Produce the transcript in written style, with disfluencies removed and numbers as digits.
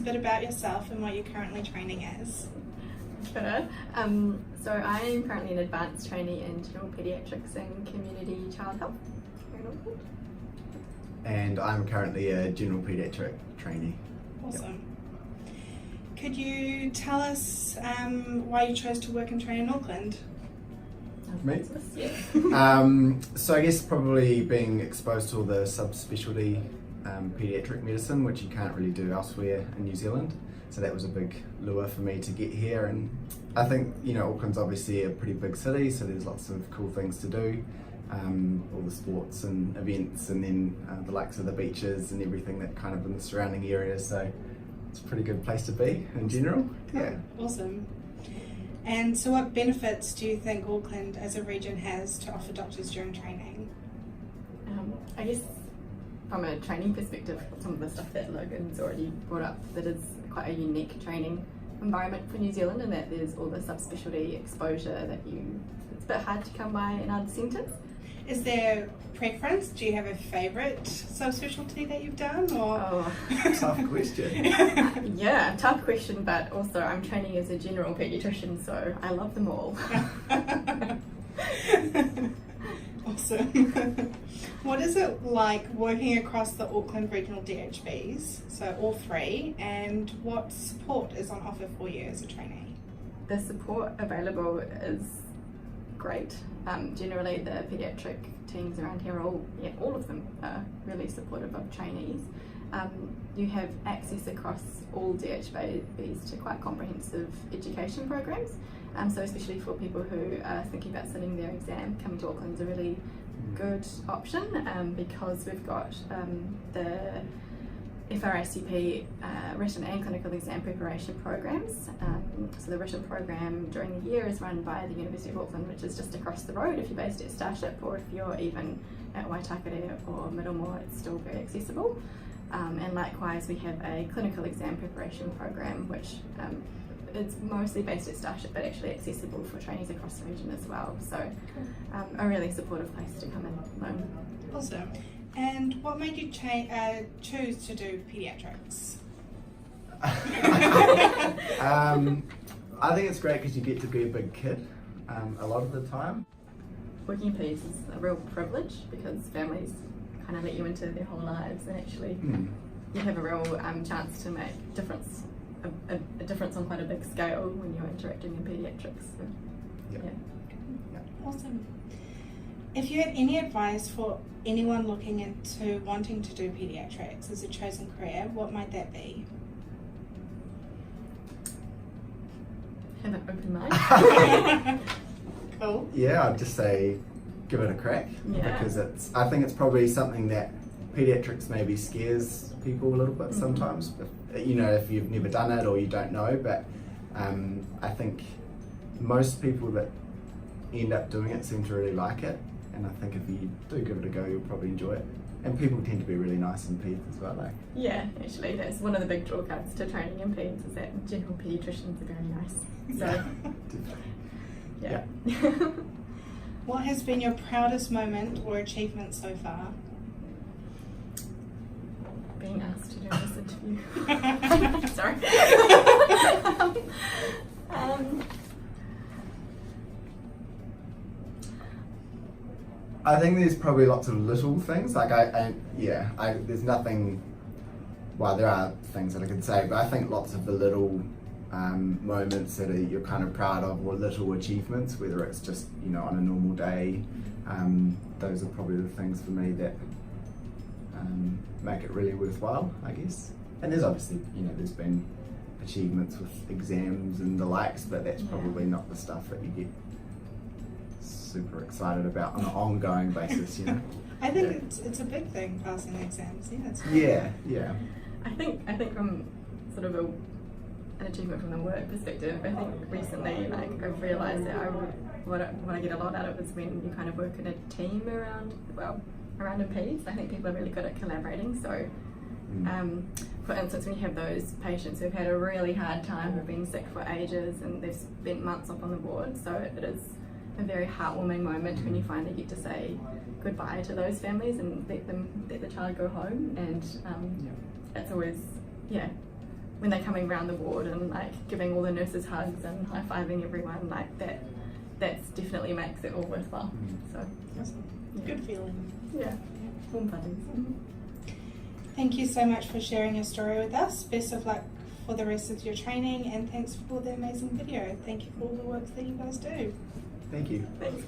bit about yourself and what you're currently training as. Sure. So I am currently an advanced trainee in general paediatrics and community child health here in Auckland. And I'm currently a general paediatric trainee. Awesome. Could you tell us why you chose to work and train in Auckland? Me? Yeah. So I guess probably being exposed to all the subspecialty paediatric medicine, which you can't really do elsewhere in New Zealand. So that was a big lure for me to get here, and I think, you know, Auckland's obviously a pretty big city, so there's lots of cool things to do, all the sports and events, and then the likes of the beaches and everything that kind of in the surrounding areas, so it's a pretty good place to be in general. Yeah. Awesome. And so what benefits do you think Auckland as a region has to offer doctors during training? I guess from a training perspective, some of the stuff that Logan's already brought up, that is quite a unique training environment for New Zealand, and that there's all the subspecialty exposure that it's a bit hard to come by in other centres. Is there preference? Do you have a favourite subspecialty that you've done? Or? Oh. Tough question. Yeah, tough question, but also I'm training as a general paediatrician, so I love them all. Awesome. What is it like working across the Auckland regional DHBs, so all three, and what support is on offer for you as a trainee? The support available is great. Generally the paediatric teams around here, all of them are really supportive of trainees. You have access across all DHBs to quite comprehensive education programs. So especially for people who are thinking about sitting their exam, coming to Auckland is a really good option because we've got the FRACP written and clinical exam preparation programs. So the written program during the year is run by the University of Auckland, which is just across the road if you're based at Starship, or if you're even at Waitakere or Middlemore, it's still very accessible. And likewise we have a clinical exam preparation program which it's mostly based at Starship but actually accessible for trainees across the region as well. So a really supportive place to come and learn. Awesome. And what made you choose to do paediatrics? I think it's great because you get to be a big kid a lot of the time. Working in peds is a real privilege because families kind of let you into their whole lives, and actually you have a real chance to make a difference on quite a big scale when you're interacting in paediatrics. So, yeah. Awesome. If you had any advice for anyone looking into wanting to do paediatrics as a chosen career, what might that be? Have an open mind. Cool. Yeah, I'd just say give it a crack, because I think it's probably something that paediatrics maybe scares people a little bit sometimes, you know, if you've never done it or you don't know, but I think most people that end up doing it seem to really like it, and I think if you do give it a go, you'll probably enjoy it. And people tend to be really nice in peds as well, like. Yeah, actually that's one of the big drawcards to training in peds, is that general paediatricians are very nice. So yeah. What has been your proudest moment or achievement so far? Being asked to do this interview. Sorry. I think there's probably lots of little things, like there's nothing, well there are things that I could say, but I think lots of the little moments that you're kind of proud of, or little achievements, whether it's just, you know, on a normal day, those are probably the things for me that make it really worthwhile, I guess. And there's obviously, you know, there's been achievements with exams and the likes, but that's probably not the stuff that you get super excited about on an ongoing basis, you know. I think it's a big thing, passing exams. Yeah, it's cool. Yeah. I think from sort of an achievement from the work perspective, I think recently, like, I've realised that what I get a lot out of is when you kind of work in a team around in peds. I think people are really good at collaborating. So, for instance, when you have those patients who've had a really hard time, who've been sick for ages, and they've spent months up on the ward, so it is a very heartwarming moment when you finally get to say goodbye to those families and let the child go home, and it's always when they're coming around the ward and like giving all the nurses hugs and high-fiving everyone, like that's definitely makes it all worthwhile. So Awesome. yeah. Good feeling. Yeah, warm fuzzies. Thank you so much for sharing your story with us. Best of luck for the rest of your training, and thanks for the amazing video. Thank you for all the work that you guys do. Thank you. Thanks.